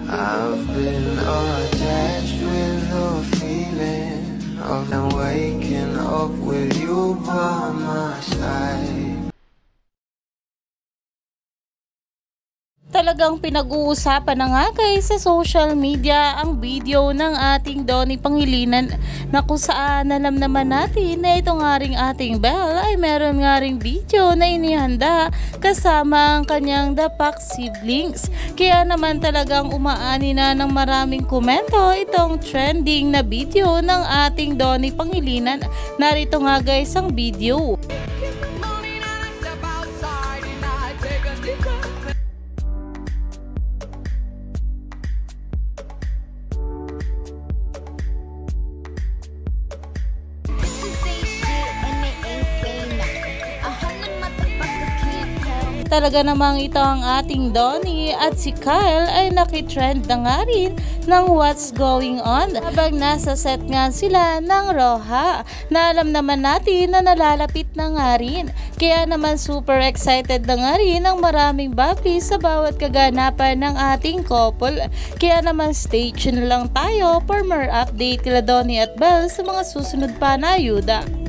I've been attached with the feeling of them waking up with you by my side. Talagang pinag-uusapan na nga guys sa social media ang video ng ating Donnie Pangilinan na kung saan alam naman natin na ito nga ring ating Belle ay meron nga ring video na inihanda kasama ang kanyang dapak siblings. Kaya naman talagang umaani na ng maraming komento itong trending na video ng ating Donnie Pangilinan. Narito nga guys ang video. Talaga namang ito ang ating Donnie at si Kyle ay nakitrend na nga rin ng What's Going On habang nasa set nga sila ng Roja na alam naman natin na nalalapit na nga rin. Kaya naman super excited na nga rin ang maraming babi sa bawat kaganapan ng ating couple. Kaya naman stay tuned lang tayo for more update kila Donnie at Belle sa mga susunod pa na ayuda.